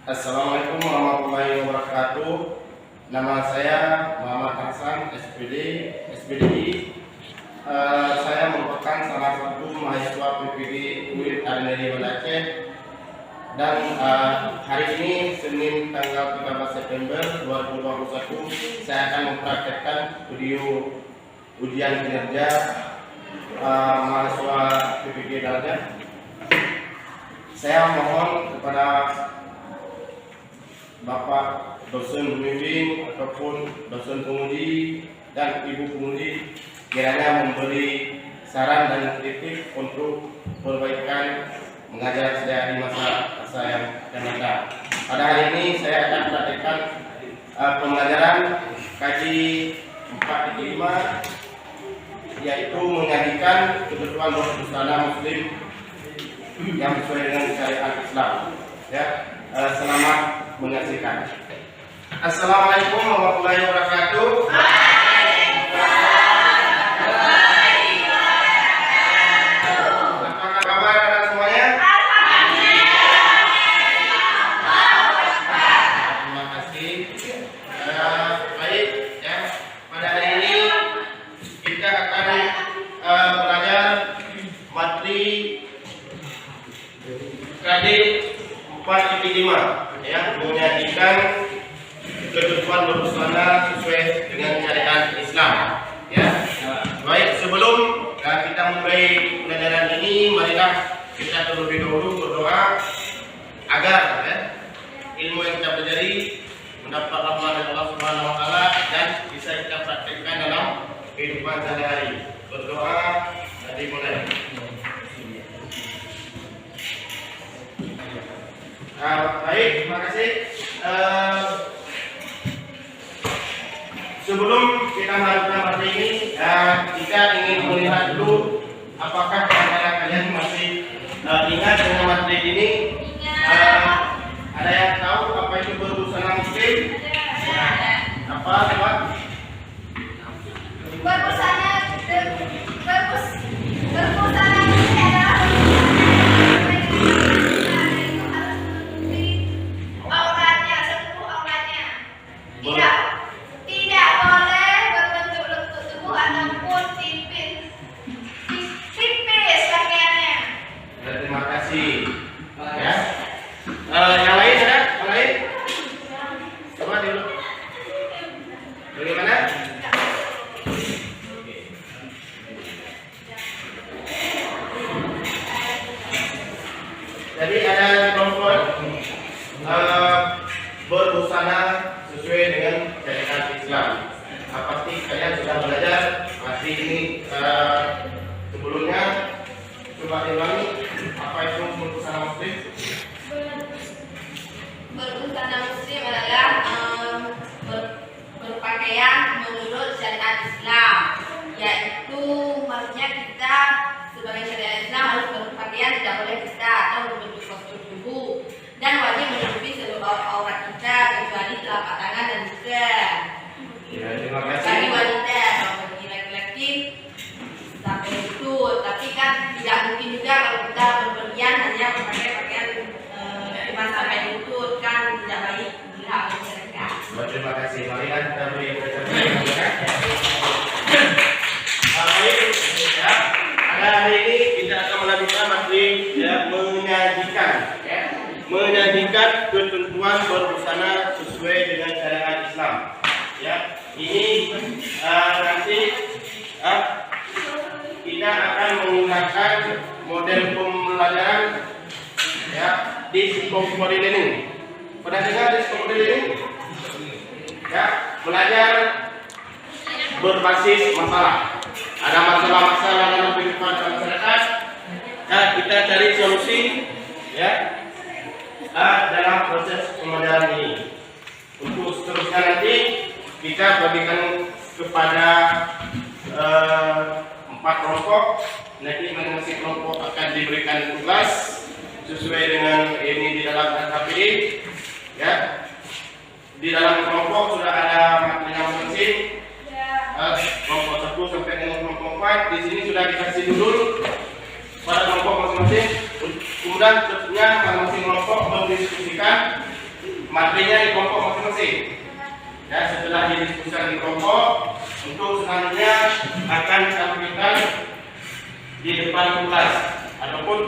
Assalamualaikum warahmatullahi wabarakatuh. Nama saya Muhammad Hasan, SPDI. Saya merupakan salah satu mahasiswa PPD UIN Arneri Banda Aceh. Dan hari ini Senin tanggal 13 September 2021 saya akan mempraktekkan video ujian kinerja mahasiswa PPD Darjah. Saya mohon kepada Bapak dosen pembimbing ataupun dosen penguji dan ibu penguji kiranya memberi saran dan kritik untuk perbaikan mengajar saya di masa yang akan datang. Pada hari ini saya akan praktekkan pembelajaran kaji 4.5, yaitu menyajikan kebutuhan berbusana muslim yang sesuai dengan syariat Islam. Ya, selamat menyaksikan. Assalamualaikum warahmatullahi wabarakatuh. Apa kabar kalian semuanya? Terima kasih. Baik, ya. Pada hari ini kita akan belajar materi kredit 4.5. Ya, menyajikan kebutuhan berbusana sesuai dengan syariat Islam. Ya, baik, sebelum kita mulai pelajaran ini, marilah kita terlebih dahulu berdoa agar ilmu yang kita pelajari mendapat rahmat dari Allah Subhanahu Wa Taala dan bisa kita praktekkan dalam kehidupan sehari-hari. Berdoa dari mulai. Baik, terima kasih. Sebelum kita melakukan materi ini, kita ingin melihat dulu apakah antara kalian masih ingat dengan materi ini. Ada yang tahu apa itu berbusana muslim? Apa? Berbusana muslim adalah tidak boleh berbentuk lentuk tubuh ataupun tipis pakaiannya. Terima kasih. Ya. Yang lain ada? Yang lain? Coba dulu. Bagaimana? Jadi ada kelompok berbusana sesuai dengan syariat Islam. Pasti kalian sudah belajar materi ini sebelumnya. Coba diulangi, apa itu berbusana muslim? Berbusana muslim adalah berpakaian menurut syariat Islam, yaitu maksudnya kita sebagai syariat Islam harus berpakaian tidak boleh kita atau berbentuk kostum tubuh dan wajib menutupi seluruh aurat kita kecuali telapak tangan dan juga. Ya, terima kasih. Bagi wanita, kalau bagi laki-laki sampai lutut, tapi kan tidak mungkin juga kalau kita berpergian hanya memakai pakaian cuma sampai lutut, kan tidak baik dilihat oleh masyarakat. Terima kasih. Marilah kita beri apresiasi. Baik, ya. Pada hari ini kita akan melanjutkan materi menyajikan ketentuan berbusana sesuai dengan syariat Islam. Ya, ini nanti kita akan menggunakan model pembelajaran ya di psikologi ini. Pernah dengar di psikologi ini? Ya, belajar berbasis masalah. Ada masalah-masalah dalam kehidupan masyarakat. Nah, kita cari solusi ya dalam proses pembelajaran ini. Untuk seterusnya nanti kita bagikan kepada 4 kelompok. Nanti masing-masing kelompok akan diberikan tugas sesuai dengan ini di dalam HPD. Ya, di dalam kelompok sudah ada materinya masing-masing. Kelompok 1 sampai dengan kelompok 4 di sini sudah dikasih judul pada kelompok masing-masing. Kemudian seterusnya masing-masing kelompok mendiskusikan materinya di kelompok masing-masing. Ya, setelah didiskusikan di kelompok, untuk selanjutnya akan ditampilkan di depan kelas ataupun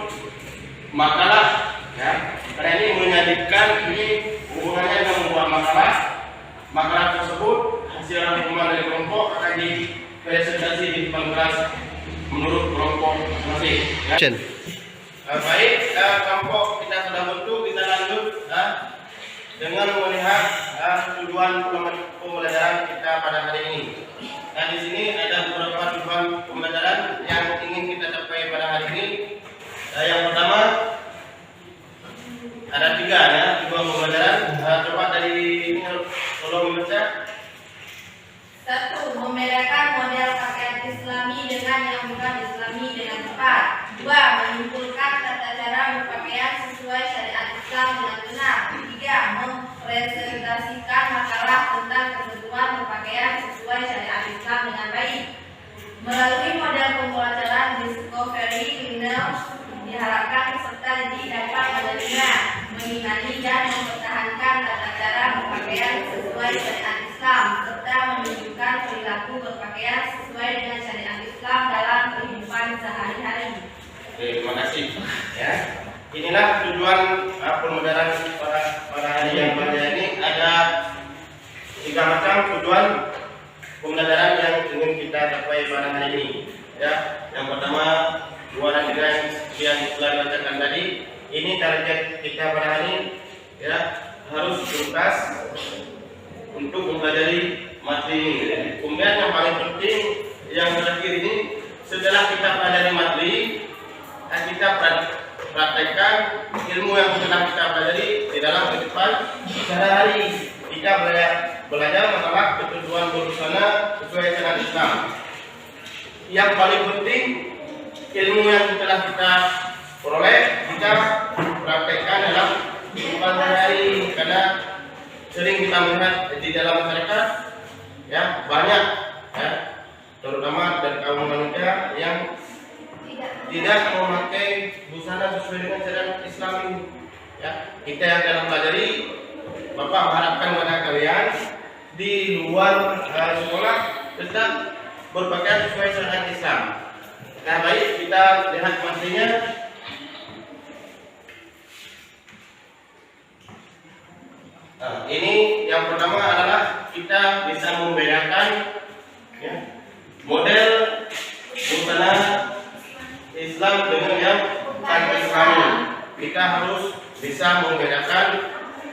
makalah. Ya, karena ini menyadipkan ini hubungannya dengan membuat makalah. Makalah tersebut hasil rangkuman dari kelompok akan dipresentasi di depan kelas menurut kelompok masing-masing. Ya. Baik, kelompok kita sudah bentuk, kita lanjut dengan melihat tujuan pembelajaran kita pada hari ini. Nah, di sini ada beberapa tujuan pembelajaran yang ingin kita capai pada hari ini. Yang pertama ada 3 ya, tujuan pembelajaran. Coba dari ini tolong membaca. 1. Membedakan model pakaian Islami dengan yang bukan Islami dengan tepat. 2. Menyimpulkan tata cara berpakaian sesuai syariat Islam dengan benar. 3. Mempresentasikan makalah tentang ketentuan berpakaian sesuai syariat Islam dengan baik. Melalui model pembelajaran Discovery Linear diharapkan peserta didik dapat menerima, mengimani dan mempertahankan tata cara berpakaian sesuai syariat Islam serta menunjukkan perilaku berpakaian sesuai dengan syariat Islam dalam kehidupan sehari-hari. Terima kasih. Ya, inilah tujuan pembelajaran pada hari yang bahagia ini. Ada 3 macam tujuan pembelajaran yang ingin kita capai pada hari ini. Ya, yang pertama 2 dan 3 yang telah dibacakan tadi. Ini target kita pada hari ini. Ya, harus tuntas untuk mempelajari materi ini. Kemudian yang paling penting yang terakhir ini, setelah kita pelajari materi, kita praktekkan ilmu yang telah kita pelajari di dalam kehidupan sehari-hari. Kita belajar masalah ketentuan berbusana sesuai syariat Islam. Yang paling penting, ilmu yang telah kita peroleh kita praktekkan dalam kehidupan sehari-hari, karena sering kita melihat di dalam masyarakat ya banyak ya, terutama dari kaum wanita yang tidak memakai busana sesuai dengan syariat Islam ini. Ya, kita yang dalam pelajari, Bapak mengharapkan kepada kalian di luar sekolah tetap berpakaian sesuai syariat Islam. Nah, baik, kita lihat materinya. Nah, ini yang pertama adalah kita bisa membedakan ya, model busana Islam dengan yang bukan Islami. Kita harus bisa membedakan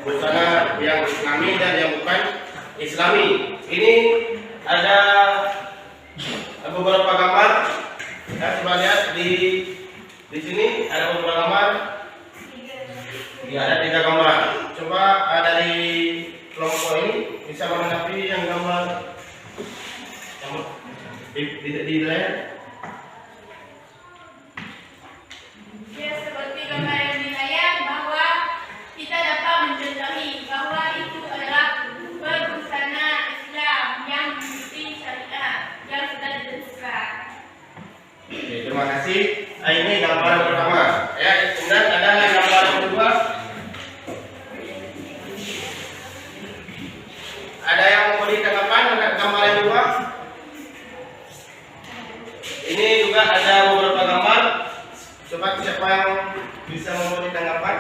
busana yang Islami dan yang bukan Islami. Ini ada beberapa gambar. Ya, coba lihat di sini ada beberapa gambar. Ya, ada 3 gambar. Coba dari kelompok ini bisa menanggapi yang gambar yang di layar. Ya, seperti gambar yang di layar, bahwa kita dapat mencontohi bahwa itu adalah berbusana Islam yang mengikuti syariat yang sudah ditentukan. Oke, terima kasih. Ini gambar pertama. Ya, kemudian ada gambar kedua. Ada yang memberi tanggapan terhadap gambar yang kedua? Ini juga ada beberapa gambar. Coba siapa yang bisa memberi tanggapan?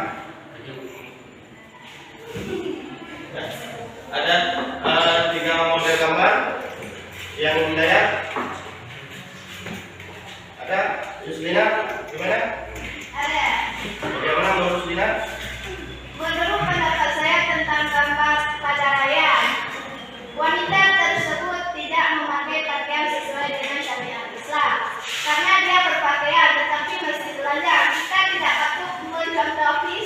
Ya, ada 3 model gambar yang di layar. Ada Yuslina, gimana? Ada. Bagaimana menurut Yuslina? Menurut pendapat saya tentang gambar pada raya, wanita tersebut tidak memakai pakaian sesuai dengan syariat Islam karena dia berpakaian tetapi masih telanjang. Kita tidak patut mencontohi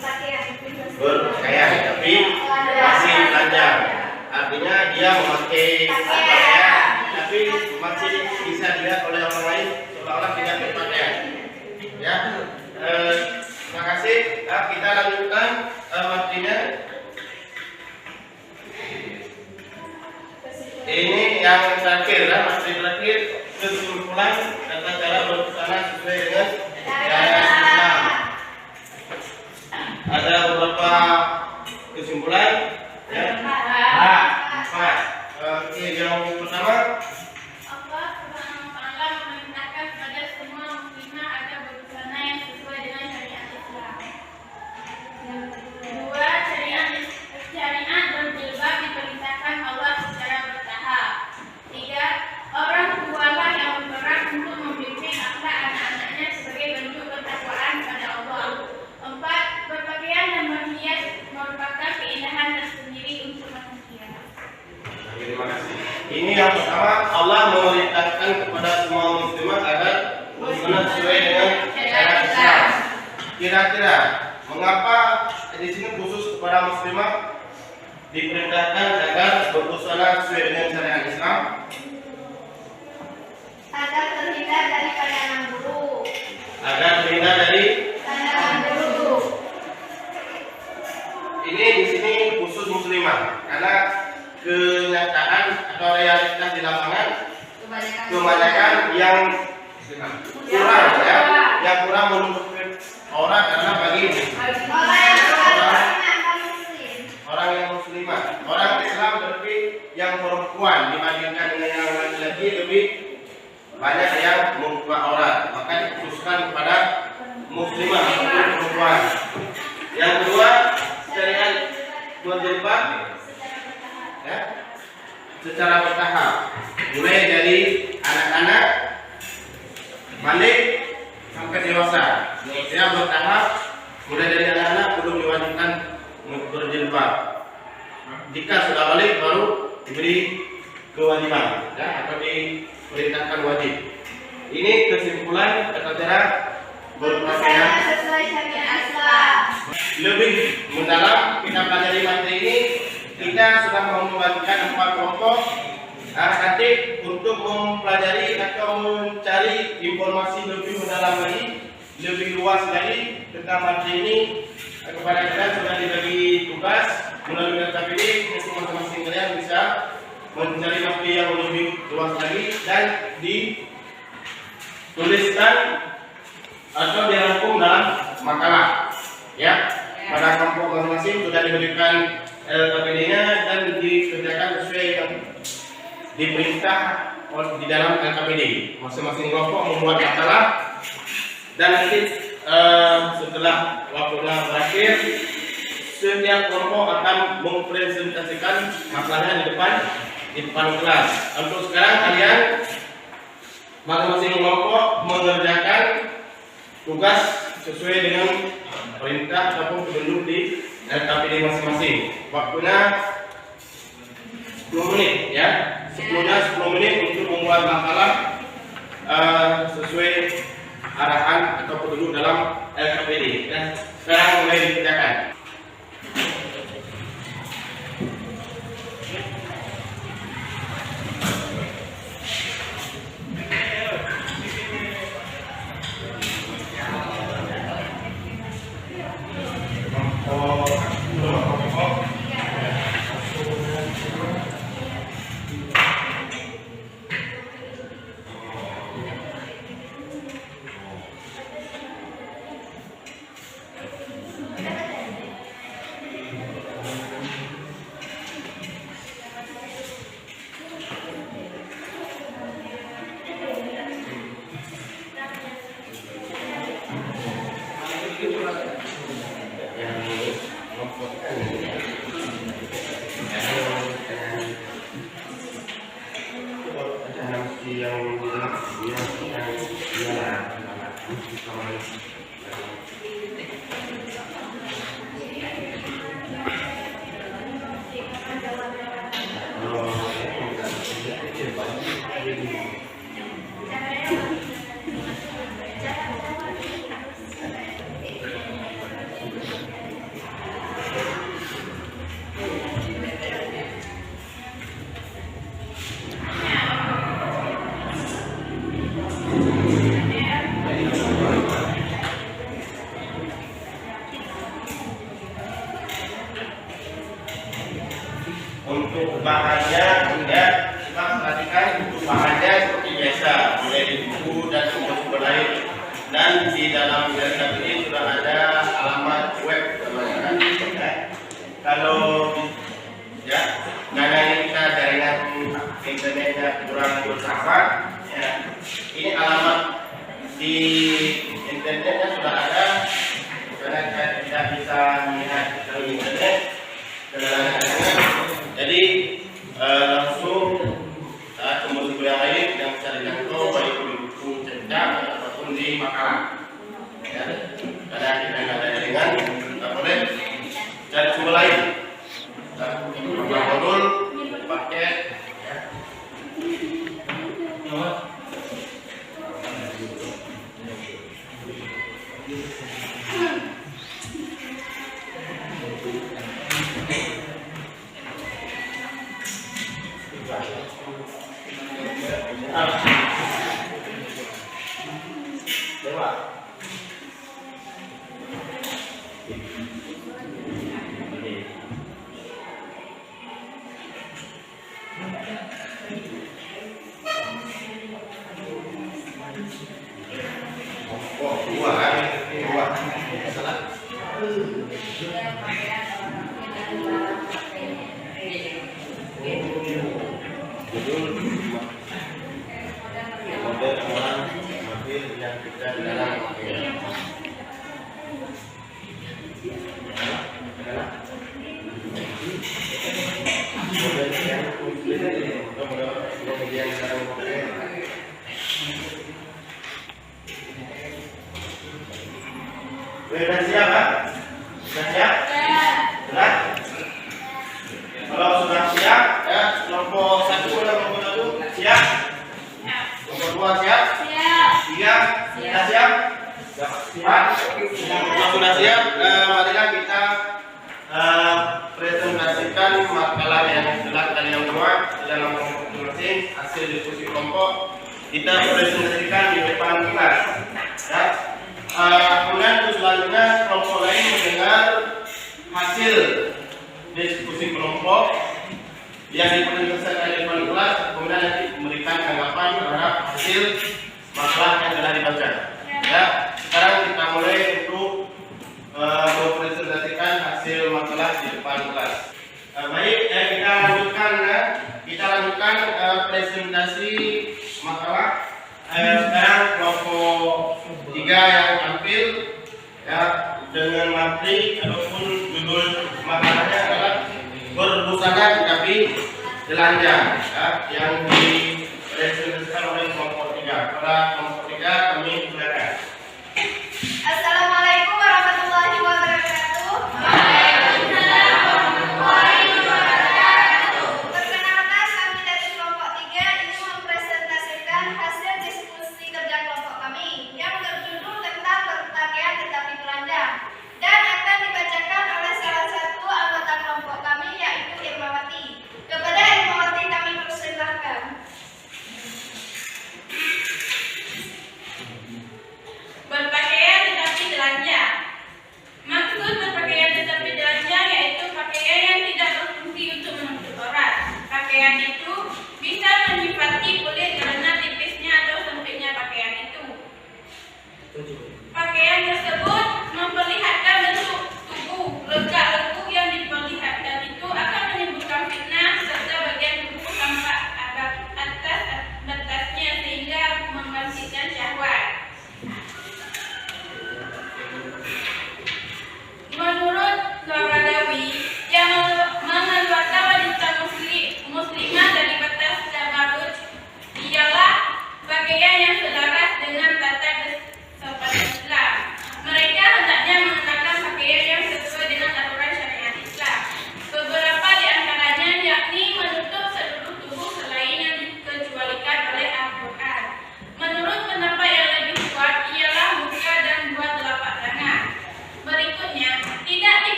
berpakaian, tapi masih telanjang. Artinya dia memakai pakaian, tapi masih bisa dilihat oleh orang lain seolah-olah tidak berpakaian. Ya, terima kasih. Kita lanjutkan materinya. Ini yang terakhir, materi terakhir, kesimpulan tata cara berbusana sesuai dengan syariat Islam. Ada beberapa kesimpulan, ya. Empat. Oke, yang pertama. Allah Subhanahu wa Ta'ala memerintahkan kepada semua muslimah agar berbusana yang sesuai dengan syariat Islam. Yang kedua, syariat berjilbab diperintahkan Allah secara bertahap. Tiga, orang tualah yang berperan untuk membimbing akhlak anak-anaknya sebagai bentuk ketakwaan kepada Allah. Empat, berpakaian dan berhias merupakan keindahan tersendiri untuk manusia. Terima kasih. Ini yang pertama, Allah memerintahkan kepada semua muslimah agar berbusana sesuai dengan syariat Islam. Kira-kira mengapa di sini khusus kepada muslimah diperintahkan agar berbusana sesuai dengan syariat Islam? Agar terhindar dari pandangan buruk. Agar terhindar dari Pandangan buruk. ini di sini khusus muslimah karena kenyataan atau realitas di lapangan kebanyakan yang kurang, ya, yang kurang menutupi orang karena bagi orang yang muslimah, orang Islam tapi yang perempuan dibandingkan dengan yang laki-laki lebih banyak yang membuka aurat, maka dikhususkan kepada muslimah atau perempuan. Yang kedua, syariat berjilbab, ya, secara bertahap, mulai dari anak-anak balik sampai dewasa. Ya, bertahap, mulai dari anak-anak belum diwajibkan berjilbab. Jika sudah balik baru diberi kewajiban, ya, atau diperintahkan wajib. Ini kesimpulan tata cara berpakaian sesuai syariat Islam. lebih mendalam. Kita pelajari materi ini, kita sudah membagikan 4 kelompok. Nanti untuk mempelajari atau mencari informasi lebih mendalam lagi, lebih luas lagi tentang materi ini, kepada kalian sudah dibagi tugas melalui LKPD. Masing-masing kalian bisa mencari materi yang lebih luas lagi dan dituliskan atau dirangkum dalam makalah, ya. Pada kelompok masing-masing sudah diberikan LKPD-nya dan dikerjakan sesuai yang diperintah di dalam LKPD. Masing-masing kelompok membuat makalah dan nanti setelah waktunya berakhir, setiap kelompok akan mempresentasikan makalahnya di depan kelas. Untuk sekarang kalian masing-masing kelompok mengerjakan tugas sesuai dengan perintah ataupun petunjuk di LKPD masing-masing. Waktunya 10 menit, ya. 10 menit untuk membuat makalah sesuai arahan atau petunjuk dalam LKPD. Dan sekarang mulai dikerjakan. Untuk bahannya, ya, kita perhatikan untuk bahannya seperti biasa, mulai di buku dan sumber-sumber lain. Dan di dalam jaringan ini sudah ada alamat web namanya. Ya. Kalau ya, karena ini kita jaringan internetnya kurang bersahabat, ya, ini alamat di internetnya sudah ada, karena kita tidak bisa melihat dari internet. Jadi langsung sumber-sumber yang lain yang bisa dijangkau baik di buku cetak ataupun di makalah. Ya, karena kita nggak ada jaringan, nggak boleh cari sumber lain. Modul, paket. Ya. Sudah siap, Pak? Sudah siap? Sudah? Kalau sudah siap, ya, kelompok 1 dan kelompok 1 siap? Kelompok 2 siap? Siap. Sudah siap? Siap. Kalau sudah siap, marilah kita presentasikan makalah yang telah kalian buat di dalam kelompok masing-masing, hasil diskusi kelompok kita presentasikan di depan kelas. Ya. Kemudian untuk selanjutnya kelompok lain mendengar hasil diskusi kelompok yang dipresentasikan di depan kelas, kemudian nanti memberikan tanggapan terhadap hasil makalah yang telah dibaca. Ya, sekarang kita mulai untuk mempresentasikan hasil makalah di depan kelas. Baik, kita lanjutkan presentasi makalah. Sekarang kelompok 3 yang tampil, ya, dengan materi ataupun judul makalahnya adalah berbusana tetapi telanjang, ya, yang dipresentasikan oleh kelompok 3. Pada kelompok 3 kami silakan. Assalamualaikum warahmatullahi wabarakatuh. Perkenalkan, kami dari kelompok 3 ingin mempresentasikan hasil diskusi kerja kelompok kami yang berjudul tentang berpakaian tetapi telanjang dan akan dibacakan oleh salah satu anggota kelompok kami, yaitu Irmawati. Kepada Irmawati kami persilahkan.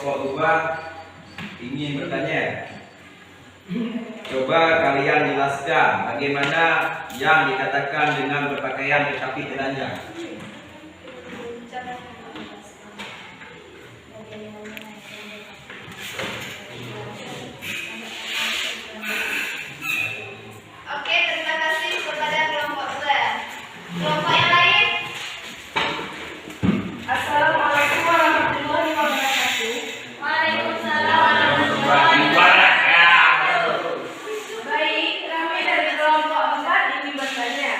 kelompok 2 ingin bertanya. Coba kalian jelaskan bagaimana yang dikatakan dengan berpakaian tetapi telanjang. Oke, terima kasih kepada kelompok 2. Kelompok yang lain? Assalamualaikum warahmatullahi wabarakatuh. Waalaikumsalam warahmatullahi wabarakatuh. Baik, kami dari kelompok 4 ingin bertanya,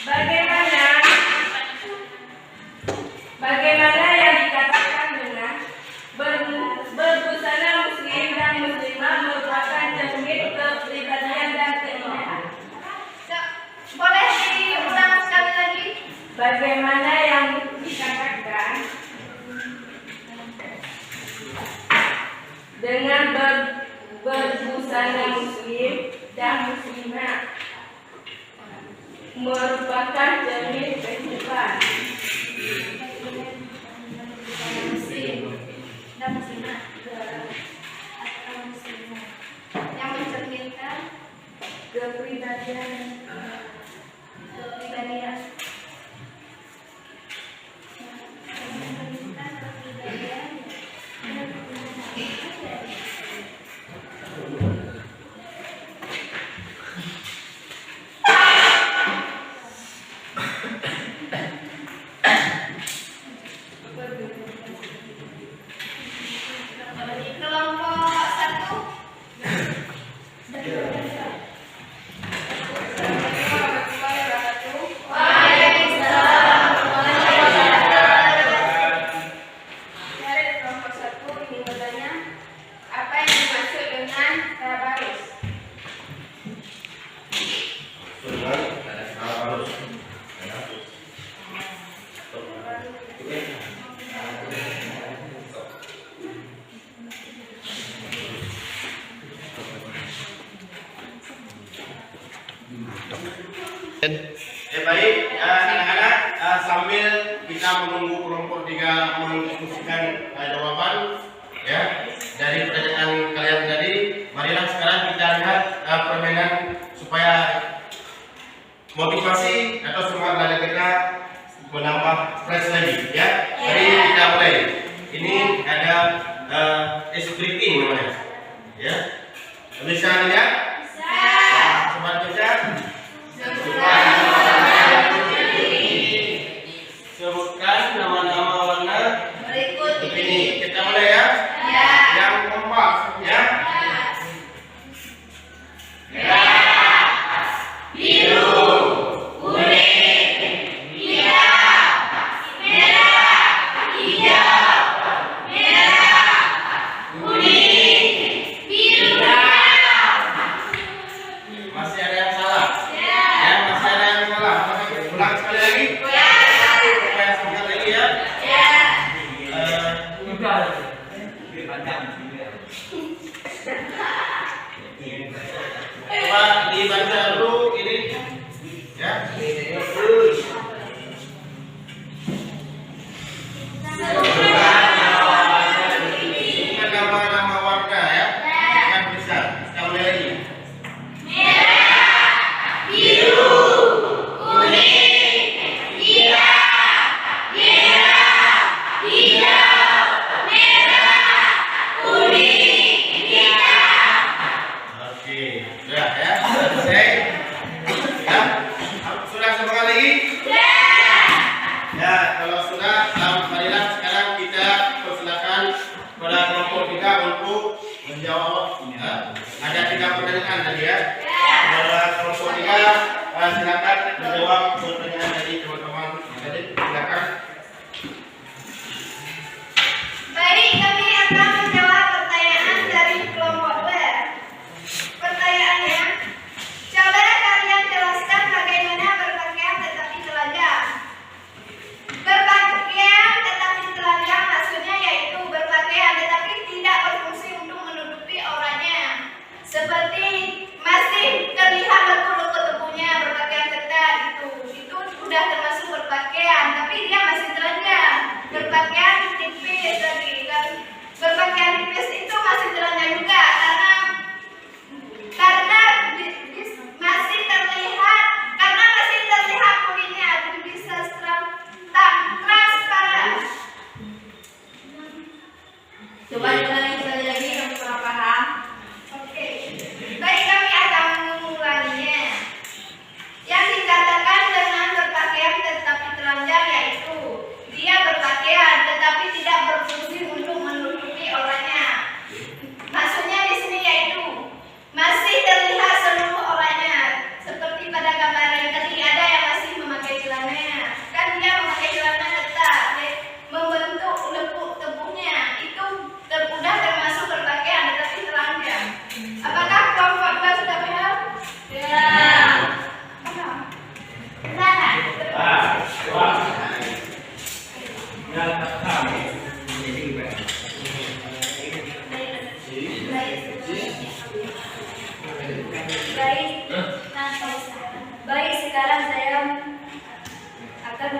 bagaimana yang dikatakan dengan berbusana muslim dan muslimah merupakan cermin kepribadian dan keindahan. Boleh diulang sekali lagi? Bagaimana yang dikatakan dengan berbusana muslim dan muslimah merupakan cermin kehidupan. Muslim dan muslimah atau muslimah yang mencerminkan Kepribadian kepribadian. Kelompok 1. Waalaikumsalam warahmatullahi wabarakatuh. Dari kelompok 1 ingin bertanya, apa yang dimaksud dengan tabarus? Dengan harus. Baik, anak-anak, sambil kita menunggu kelompok 3 mendiskusikan jawaban ya dari pertanyaan kalian tadi, marilah sekarang kita lihat permainan supaya motivasi atau semangat belajar kita menambah fresh lagi ya. Jadi kita mulai. Ini ada scripting namanya ya. Bisa lihat? Coba baca. Sebutkan nama-nama warna Berikut ini. Kita mulai ya. Ya. Yang keempat ya. Masih ada yang salah. Ya, masih ada yang salah. Ulang sekali lagi. Supaya semangat lagi ya. Coba dibaca dulu ini ya. Ini nama-nama warna ya. Yang besar. Kita mulai lagi. Oke, sudah ya. Selesai. Ya. Sudah semangat lagi? Ya, kalau sudah, marilah sekarang kita persilakan pada kelompok 3 untuk menjawab. Ya. Ada 3 pertanyaan tadi ya. Pada kelompok 3, silakan menjawab pertanyaan dari teman-teman. Jadi silakan. Baik, kami akan menjawab pertanyaan dari kelompok 2. Pertanyaannya, coba kalian jelaskan bagaimana berpakaian tetapi telanjang. Berpakaian tetapi telanjang maksudnya yaitu berpakaian tetapi tidak berfungsi untuk menutupi auratnya. Seperti masih terlihat lekuk-lekuk tubuhnya berpakaian ketat itu sudah termasuk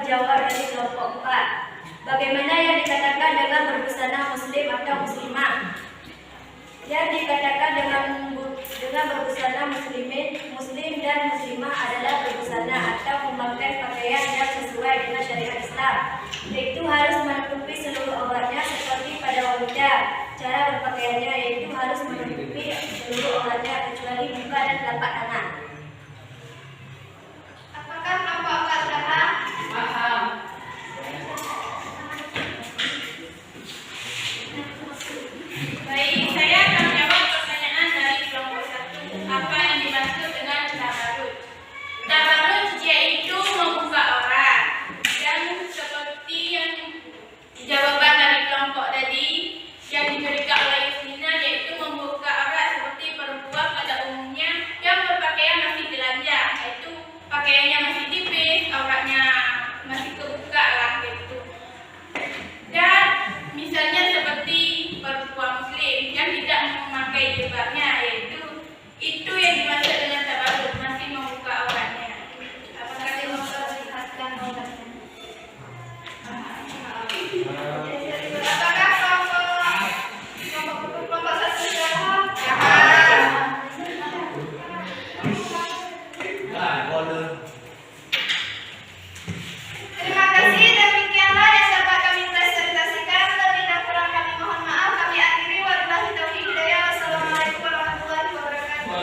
menjawab dari kelompok 4. Bagaimana yang dikatakan dengan berbusana muslim atau muslimah? Yang dikatakan dengan berbusana muslim dan muslimah adalah berbusana atau memakai pakaian yang sesuai dengan syariat Islam, yaitu harus menutupi seluruh auratnya seperti pada wanita. Cara berpakaiannya yaitu harus menutupi seluruh auratnya kecuali muka dan telapak tangan. Apakah kelompok 4 paham? Paham. Baik, saya akan menjawab pertanyaan dari kelompok 1. Apa yang dimaksud dengan tabarruj? Tabarruj yaitu membuka aurat. Dan seperti yang jawaban dari kelompok tadi, yang diberikan oleh Yusmina yaitu membuka aurat seperti perempuan pada umumnya yang berpakaian masih telanjang, yaitu pakaiannya masih tipis, auratnya masih kebuka lah gitu. Dan misalnya seperti perempuan muslim yang tidak memakai jilbabnya, yaitu itu yang dimaksud dengan tabarruj, masih membuka auratnya. Apakah diperlihatkan auratnya? Apakah kelompok 1 sudah paham? Terima kasih, demikianlah yang dapat kami presentasikan. Lebih dan kurang kami mohon maaf. Kami akhiri, wabillahi taufiq hidayah. Wassalamualaikum warahmatullahi wabarakatuh.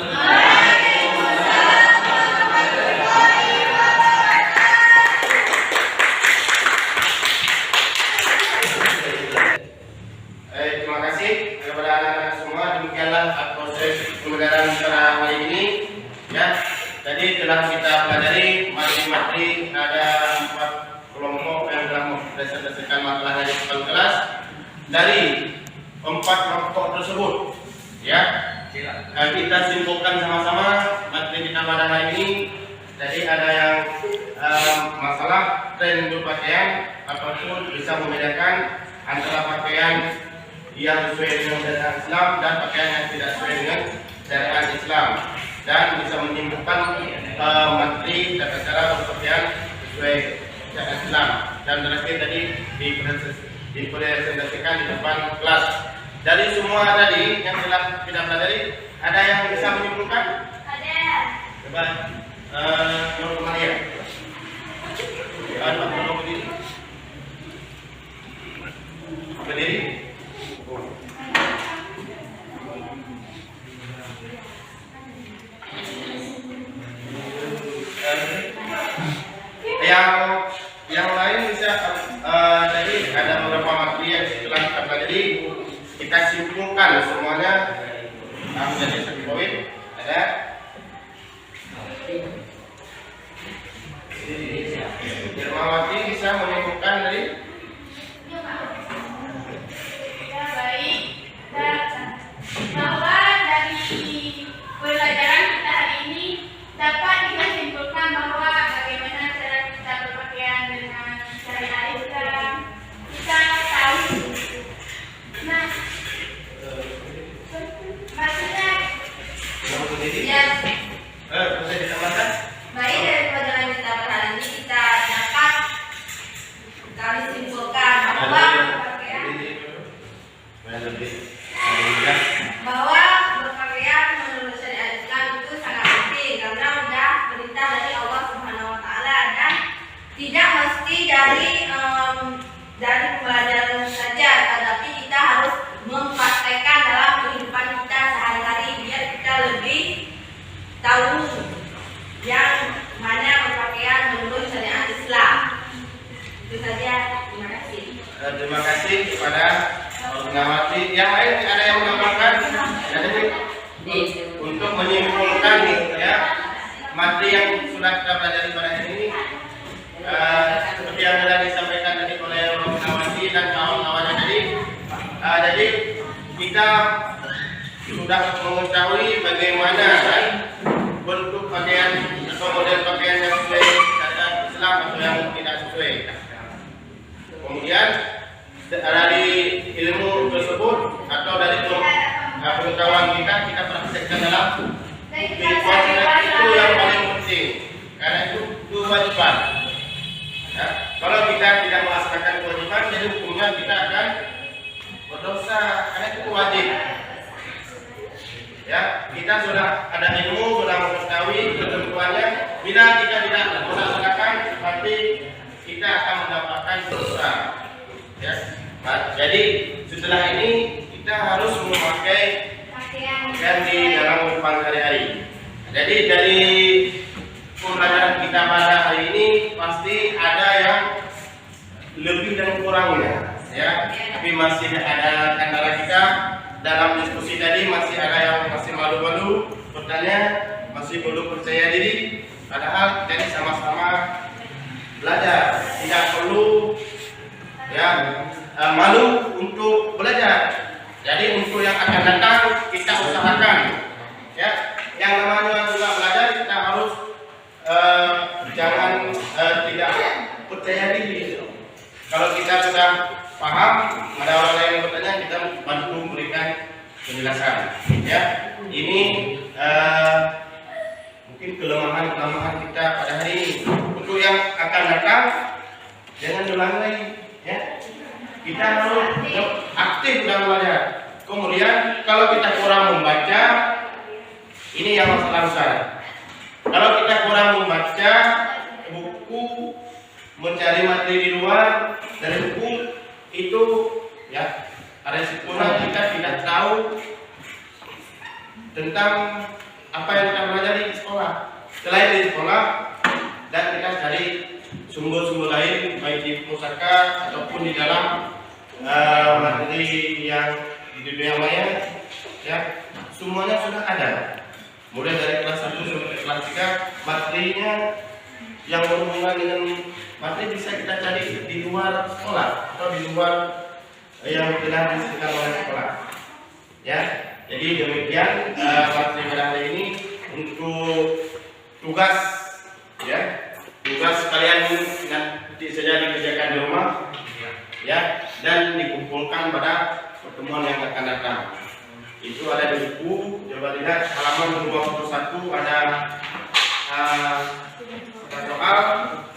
Terima kasih kepada anak-anak semua. Demikianlah proses pembelajaran pada hari ini. Ya, tadi telah kita pelajari materi ada 4 kelompok yang telah mempresentasikan makalahnya di depan kelas. Dari 4 kelompok tersebut, ya, kita simpulkan sama-sama materi kita pada hari ini. Jadi ada yang masalah tren berpakaian ataupun bisa membedakan antara pakaian yang sesuai dengan syariat Islam dan pakaian yang tidak sesuai dengan syariat Islam, dan bisa menimbulkan materi tata cara berpakaian sesuai syariat Islam. Dan terakhir tadi dipresentasikan di depan kelas. Dari semua tadi yang telah kita pelajari, ada yang bisa menyimpulkan? Ada. Coba Nur Maria. Pak Nur berdiri. Berdiri. Yang lain bisa tadi ada beberapa materi yang setelah kita pelajari, kita simpulkan semuanya menjadi satu poin. Ada Irmawati bisa menyimpulkan dari Ya, baik. Bahwa dari pelajaran kita hari ini dapat kita simpulkan bahwa bagaimana cara kita berpakaian dengan syariat Islam. Kita tahu. Nah, maksudnya Ya, bisa ditambahkan? baik, dari pelajaran kita pada hari ini kita dapat kami simpulkan bahwa berpakaian menurut syariat Islam itu sangat penting karena sudah perintah dari Allah Subhanahu Wa Taala, dan tidak mesti dari pembelajaran saja, tetapi kita harus mempraktekkan dalam kehidupan kita sehari-hari biar kita lebih tahu yang mana berpakaian menurut syariat Islam. Itu saja. Terima kasih. Terima kasih kepada Irmawati. Yang lain ada yang menambahkan? Jadi untuk menyimpulkan ya materi yang sudah kita pelajari pada hari ini, seperti yang telah disampaikan tadi oleh Irmawati dan kawan-kawannya tadi, jadi kita sudah mengetahui bagaimana bentuk pakaian atau model pakaian yang sesuai syariat Islam atau yang tidak sesuai. Kemudian dari ilmu tersebut atau dari pengetahuan kita praktekkan dalam kehidupan kita, itu yang paling penting, karena itu kewajiban. Ya, kita tidak melaksanakan kewajiban, jadi hukumnya kita akan berdosa karena itu wajib. Ya, kita sudah ada ilmu, sudah mengetahui ketentuannya. Bila kita tidak melaksanakan, berarti kita akan mendapatkan dosa. Ya, jadi setelah ini kita harus memakai pakaian di dalam kehidupan sehari-hari. Jadi dari pembelajaran kita pada hari ini pasti ada yang lebih dan kurangnya, ya. Tapi masih ada kendala kita dalam diskusi tadi, masih ada yang masih malu-malu bertanya, masih belum percaya diri. Padahal kita sama-sama belajar, tidak perlu ya malu untuk belajar. Jadi untuk yang akan datang kita usahakan, ya. Yang namanya juga belajar kita harus jangan tidak percaya diri. Kalau kita sudah paham, ada orang lain yang bertanya, kita bantu memberikan penjelasan. Ya, ini mungkin kelemahan kita pada hari ini. Untuk yang akan datang, jangan ulangi, ya. Kita harus aktif dalam belajar. Kemudian kalau kita kurang membaca, ini yang masalah besar. Kalau kita kurang membaca buku, mencari materi di luar dari buku itu, ya, ada resikonya kita tidak tahu tentang apa yang kita pelajari di sekolah. Selain di sekolah, dan kita cari sumber-sumber lain baik di pusaka ataupun di dalam materi yang di dunia maya, ya, semuanya sudah ada. Mulai dari kelas 1 sampai kelas 3, materinya yang berhubungan dengan materi bisa kita cari di luar sekolah atau di luar yang telah disediakan oleh sekolah. Ya, jadi demikian materi pada hari ini untuk tugas, ya, tugas kalian nanti saja dikerjakan di rumah, ya, dan dikumpulkan pada pertemuan yang akan datang. Itu ada di buku, coba lihat halaman 21 ada soal.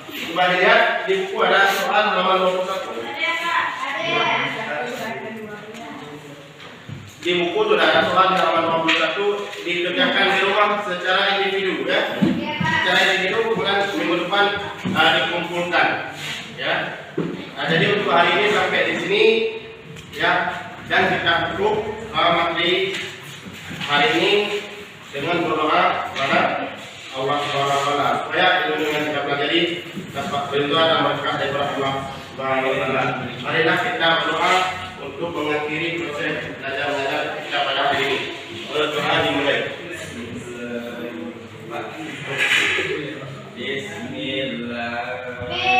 Coba lihat di buku ada soal halaman 21. Di buku sudah ada soal di halaman 21, dikerjakan di rumah secara individu, ya. Secara individu, kemudian minggu depan dikumpulkan, ya. Nah, jadi untuk hari ini sampai di sini, ya. Dan kita tutup materi hari ini dengan berdoa kepada Allah SWT supaya ilmu yang kita pelajari dapat berlimpah dan berkah dari Allah SWT. Marilah kita berdoa untuk mengakhiri proses belajar mengajar kita pada hari ini. Berdoa dimulai. Bismillah. Amin.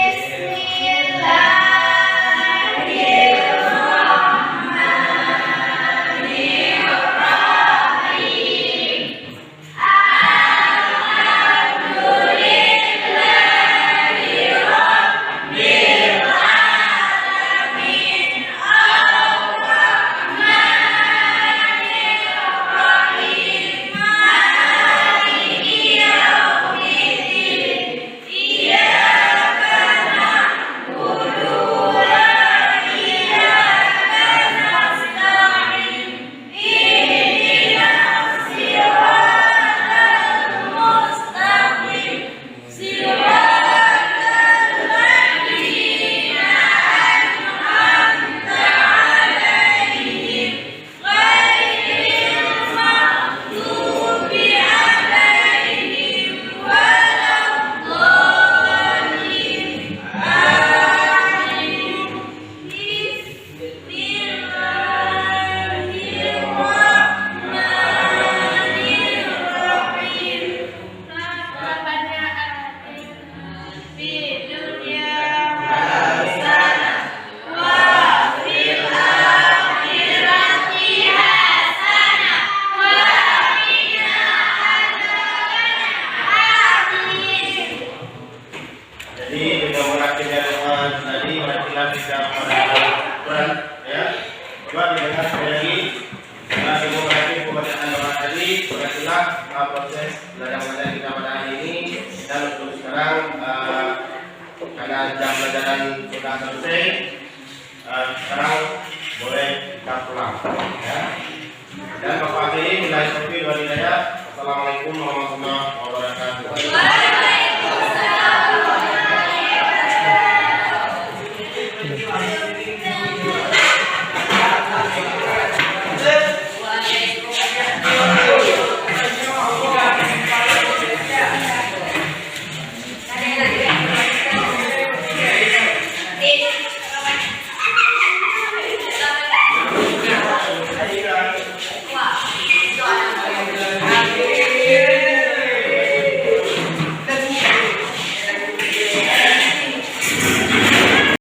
Ya. Dan Bapak akhiri, bila Assalamualaikum warahmatullahi